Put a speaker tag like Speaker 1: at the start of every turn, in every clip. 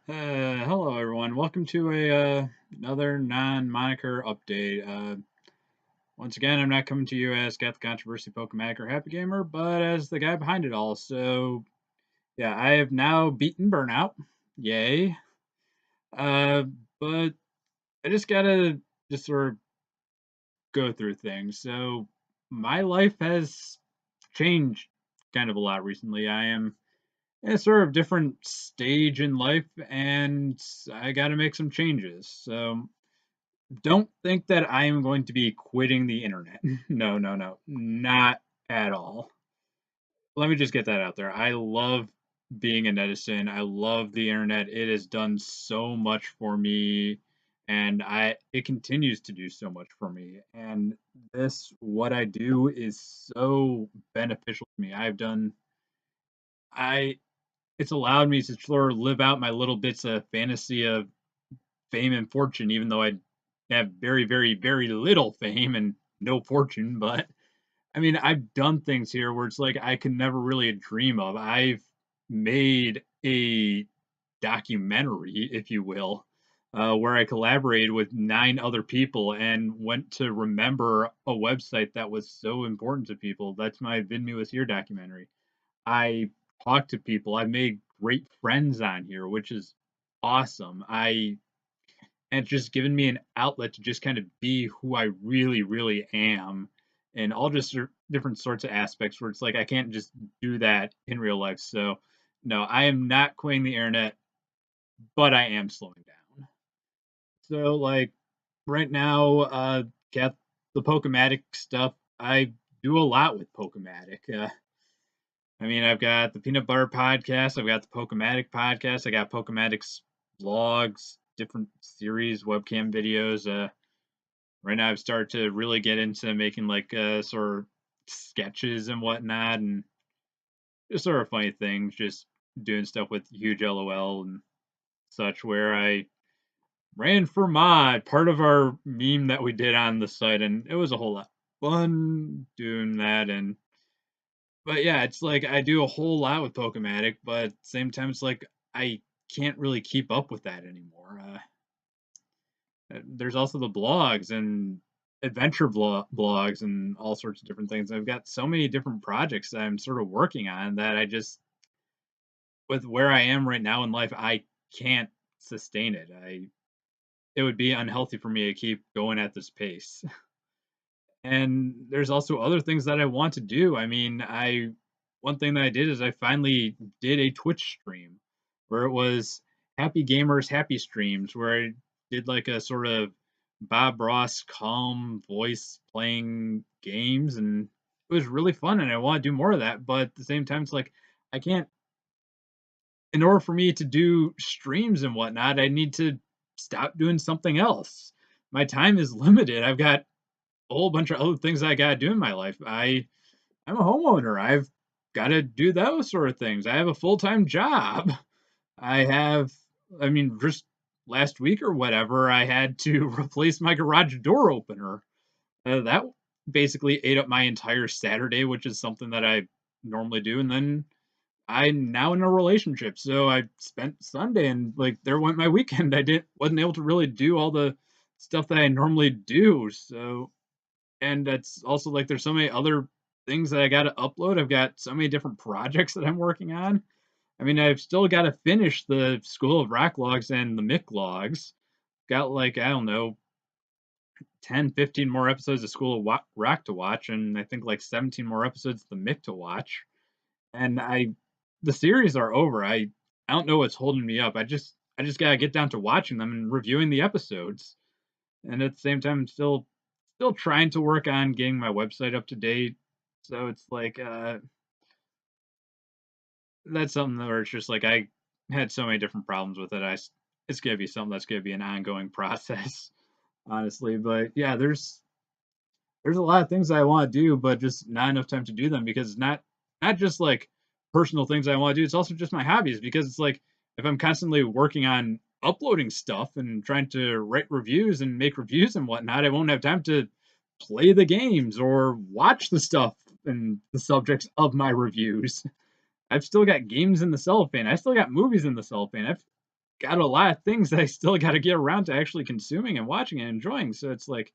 Speaker 1: Hello everyone. Welcome to another non-moniker update. Once again, I'm not coming to you as Catholiccontriversy, Pokematic, or Happy Gamer, but as the guy behind it all. So yeah, I have now beaten burnout. Yay. Uh, but I just gotta just sort of go through things. So my life has changed kind of a lot recently. I am in a sort of different stage in life, and I got to make some changes. So don't think that I am going to be quitting the internet. No, no, no, not at all. Let me just get that out there. I love being a netizen. I love the internet. It has done so much for me, and I it continues to do so much for me. And this what I do is so beneficial to me. I it's allowed me to sort of live out my little bits of fantasy of fame and fortune, even though I have very, very, very little fame and no fortune. But I mean, I've done things here where it's like I could never really dream of. I've made a documentary, if you will, where I collaborated with 9 other people and went to remember a website that was so important to people. That's my Vid Me Was Here documentary. I talk to people. I've made great friends on here, which is awesome. And it's just given me an outlet to just kind of be who I really, really am in all just different sorts of aspects where it's like I can't just do that in real life. So, no, I am not quitting the internet, but I am slowing down. So, like right now, got the Pokematic stuff. I do a lot with Pokematic. I mean, I've got the Peanut Butter Podcast, I've got the Pokematic Podcast, I got Pokematic's vlogs, different series, webcam videos. Right now, I've started to really get into making like sort of sketches and whatnot, and just sort of funny things, just doing stuff with huge LOL and such. Where I ran for mod, part of our meme that we did on the site, and it was a whole lot of fun doing that. And but yeah, it's like I do a whole lot with Pokematic, but at the same time, it's like I can't really keep up with that anymore. There's also the blogs and adventure blogs and all sorts of different things. I've got so many different projects that I'm sort of working on that I just, with where I am right now in life, I can't sustain it. It would be unhealthy for me to keep going at this pace. And there's also other things that I want to do. I mean, one thing that I did is I finally did a Twitch stream where it was Happy Gamers Happy Streams, where I did like a sort of Bob Ross calm voice playing games, and it was really fun, and I want to do more of that. But at the same time, it's like I can't. In order for me to do streams and whatnot, I need to stop doing something else. My time is limited. I've got a whole bunch of other things I gotta do in my life. I'm a homeowner. I've got to do those sort of things. I have a full-time job. I have, I mean, just last week or whatever, I had to replace my garage door opener. That basically ate up my entire Saturday, which is something that I normally do. And then I'm now in a relationship, so I spent Sunday and like there went my weekend. I didn't wasn't able to really do all the stuff that I normally do. So and that's also like there's so many other things that I got to upload. I've got so many different projects that I'm working on. I mean, I've still got to finish the School of Rock logs and the Mick logs. Got like, I don't know, 10, 15 more episodes of School of Rock to watch, and I think like 17 more episodes of the Mick to watch. And the series are over. I don't know what's holding me up. I just gotta get down to watching them and reviewing the episodes. And at the same time, I'm still trying to work on getting my website up to date. So it's like that's something where it's just like I had so many different problems with it. It's gonna be something that's gonna be an ongoing process, honestly. But yeah, there's a lot of things I want to do, but just not enough time to do them because not just like personal things I want to do. It's also just my hobbies because it's like if I'm constantly working on uploading stuff and trying to write reviews and make reviews and whatnot, I won't have time to play the games or watch the stuff and the subjects of my reviews. I've still got games in the cellophane. I still got movies in the cellophane. got a lot of things that I still got to get around to actually consuming and watching and enjoying. So it's like,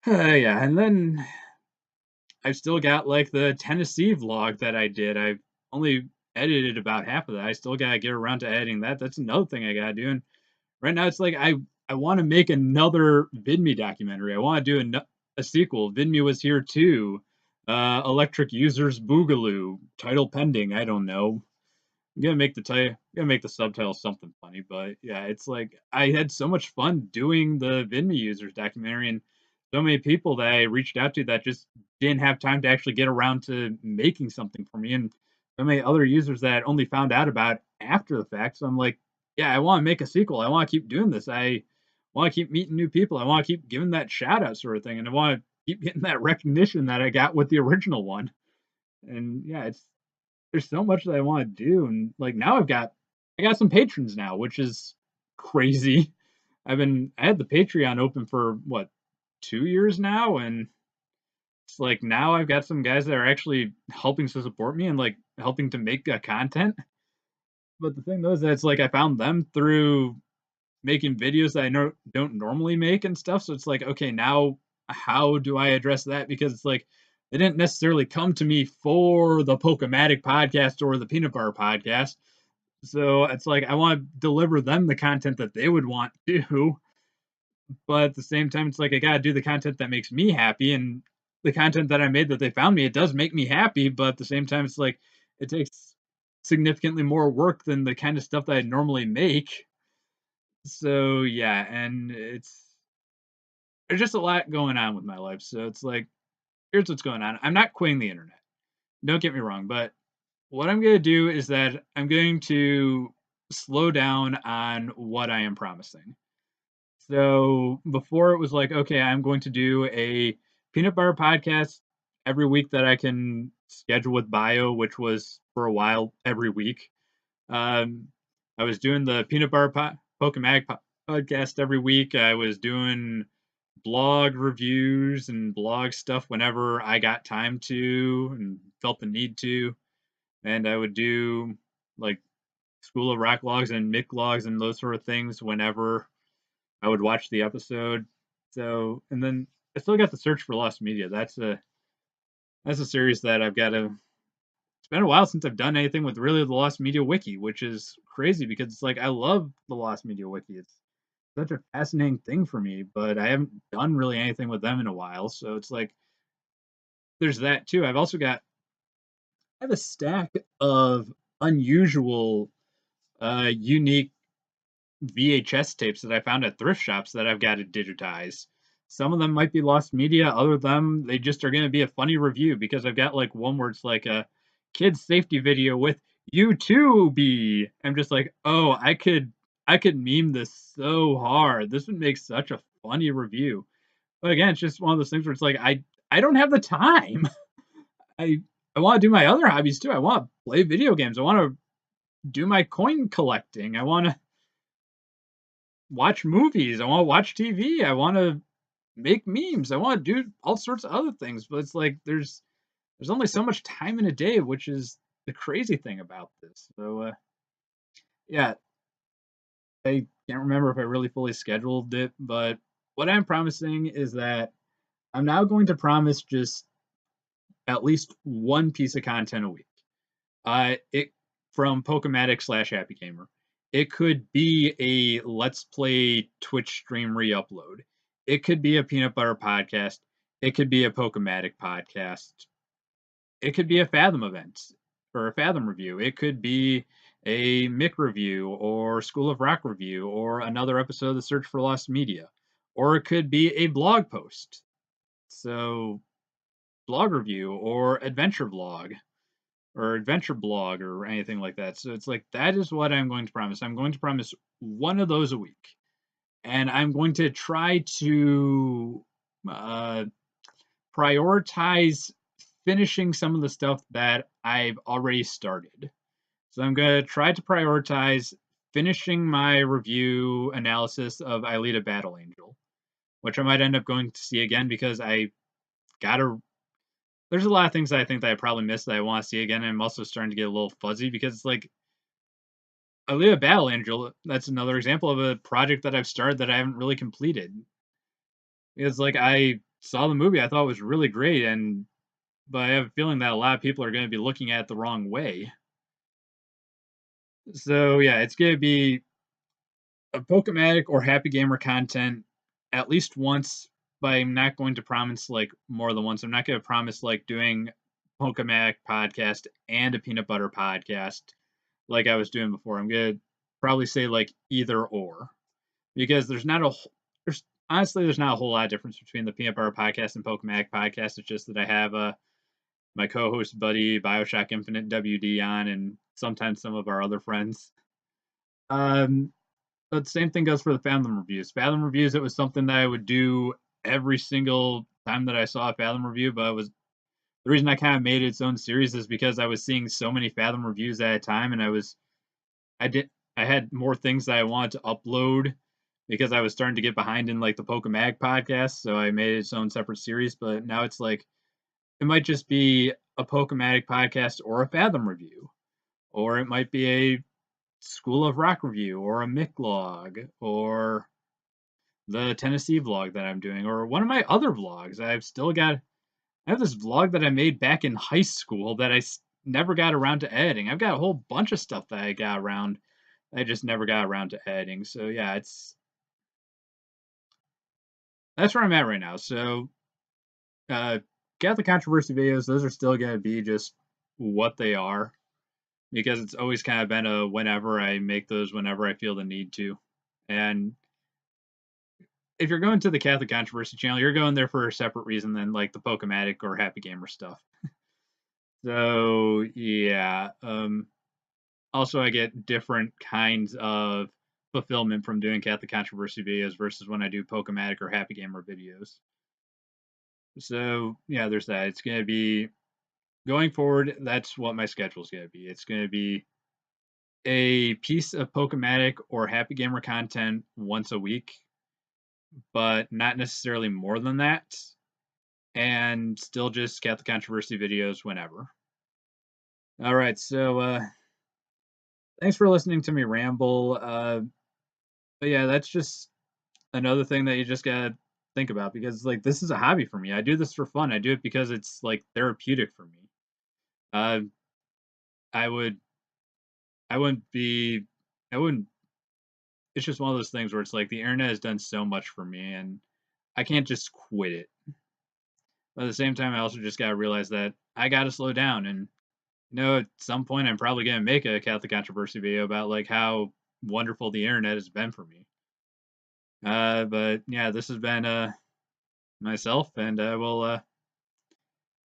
Speaker 1: yeah. And then I've still got like the Tennessee vlog that I did. I've only edited about half of that. I still got to get around to editing that. That's another thing I got to do. And right now, it's like I want to make another VidMe documentary. I want to do a sequel. VidMe was here too. Electric Users Boogaloo. Title pending. I don't know. I'm gonna make the title. Gonna make the subtitle something funny, but yeah, it's like I had so much fun doing the VidMe users documentary, and so many people that I reached out to that just didn't have time to actually get around to making something for me, and so many other users that only found out about after the fact. So I'm like, yeah, I want to make a sequel. I want to keep doing this. I want to keep meeting new people. I want to keep giving that shout out sort of thing, and I want to keep getting that recognition that I got with the original one. And yeah, there's so much that I want to do, and like now I got some patrons now, which is crazy. I had the Patreon open for what 2 years now, and it's like now I've got some guys that are actually helping to support me and like helping to make content. But the thing though is that it's like I found them through making videos that I don't normally make and stuff. So it's like, okay, now how do I address that? Because it's like they didn't necessarily come to me for the Pokematic podcast or the Peanut Bar podcast. So it's like I want to deliver them the content that they would want to, but at the same time, it's like I gotta do the content that makes me happy, and the content that I made that they found me, it does make me happy, but at the same time, it's like it takes significantly more work than the kind of stuff that I normally make. So yeah, and there's just a lot going on with my life. So it's like, here's what's going on. I'm not quitting the internet. Don't get me wrong, but what I'm gonna do is that I'm going to slow down on what I am promising. So before it was like, okay, I'm going to do a peanut butter podcast every week that I can schedule with Bio, which was for a while every week. Um, I was doing the peanut butter Pokematic podcast every week. I was doing blog reviews and blog stuff whenever I got time to and felt the need to. And I would do like School of Rock logs and Mick logs and those sort of things whenever I would watch the episode. So, and then I still got the Search for Lost Media. That's a series that I've got to. It's been a while since I've done anything with really the Lost Media Wiki, which is crazy because it's like I love the Lost Media Wiki. It's such a fascinating thing for me, but I haven't done really anything with them in a while. So it's like there's that too. I have a stack of unusual, unique VHS tapes that I found at thrift shops that I've got to digitize. Some of them might be lost media, other of them they just are going to be a funny review because I've got like one where it's like a kids safety video with YouTube. I'm just like, oh, I could meme this so hard. This would make such a funny review. But again, it's just one of those things where it's like I don't have the time. I I want to do my other hobbies too. I want to play video games. I want to do my coin collecting. I want to watch movies. I want to watch TV. I want to make memes. I want to do all sorts of other things. But it's like there's only so much time in a day, which is the crazy thing about this. So yeah, I can't remember if I really fully scheduled it, but what I'm promising is that I'm now going to promise just at least one piece of content a week. It from Pokematic slash Happy Gamer. It could be a Let's Play Twitch stream re-upload. It could be a Peanut Butter podcast. It could be a Pokematic podcast. It could be a Fathom event or a Fathom review. It could be a Mick review or School of Rock review or another episode of the Search for Lost Media. Or it could be a blog post. So blog review or adventure vlog or adventure blog or anything like that. So it's like that is what I'm going to promise. I'm going to promise one of those a week, and I'm going to try to uh, prioritize finishing some of the stuff that I've already started. So I'm going to try to prioritize finishing my review analysis of Aelita Battle Angel, which I might end up going to see again because I gotta there's a lot of things that I think that I probably missed that I want to see again. And I'm also starting to get a little fuzzy because it's like Aaliyah Battle Angel, that's another example of a project that I've started that I haven't really completed. It's like I saw the movie, I thought it was really great, but I have a feeling that a lot of people are going to be looking at it the wrong way. So yeah, it's going to be a Pokematic or Happy Gamer content at least once, but I'm not going to promise like more than once. I'm not going to promise like doing Pokematic podcast and a peanut butter podcast like I was doing before. I'm going to probably say like either or, because there's honestly there's not a whole lot of difference between the peanut butter podcast and Pokematic podcast. It's just that I have my co-host buddy Bioshock Infinite WD on, and sometimes some of our other friends. Um, but the same thing goes for the Fathom reviews. Fathom reviews, it was something that I would do every single time that I saw a Fathom review, but it was the reason I kind of made its own series is because I was seeing so many Fathom reviews at a time, and I did I had more things that I wanted to upload because I was starting to get behind in like the Pokemag podcast, so I made its own separate series. But now it's like it might just be a Pokematic podcast or a Fathom review, or it might be a School of Rock review, or a Mick log, or the Tennessee vlog that I'm doing, or one of my other vlogs. I have this vlog that I made back in high school that never got around to editing. I've got a whole bunch of stuff that I just never got around to editing. So yeah, that's where I'm at right now. So uh Catholic controversy videos, those are still gonna be just what they are, because it's always kind of been a whenever I make those whenever I feel the need to. And if you're going to the Catholic Controversy channel, you're going there for a separate reason than like the Pokematic or Happy Gamer stuff. So yeah. Also, I get different kinds of fulfillment from doing Catholic Controversy videos versus when I do Pokematic or Happy Gamer videos. So yeah, there's that. It's gonna be going forward. That's what my schedule is gonna be. It's gonna be a piece of Pokematic or Happy Gamer content once a week, but not necessarily more than that, and still just Catholic Controversy videos whenever. All right, so thanks for listening to me ramble. But yeah, that's just another thing that you just gotta think about, because like this is a hobby for me. I do this for fun. I do it because it's like therapeutic for me. Uh, I would, I wouldn't be, I wouldn't. It's just one of those things where it's like the internet has done so much for me, and I can't just quit it. But at the same time, I also just gotta realize that I gotta slow down. And at some point, I'm probably gonna make a Catholic controversy video about like how wonderful the internet has been for me. But yeah, this has been myself, and I will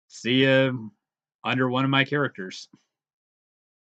Speaker 1: see you under one of my characters.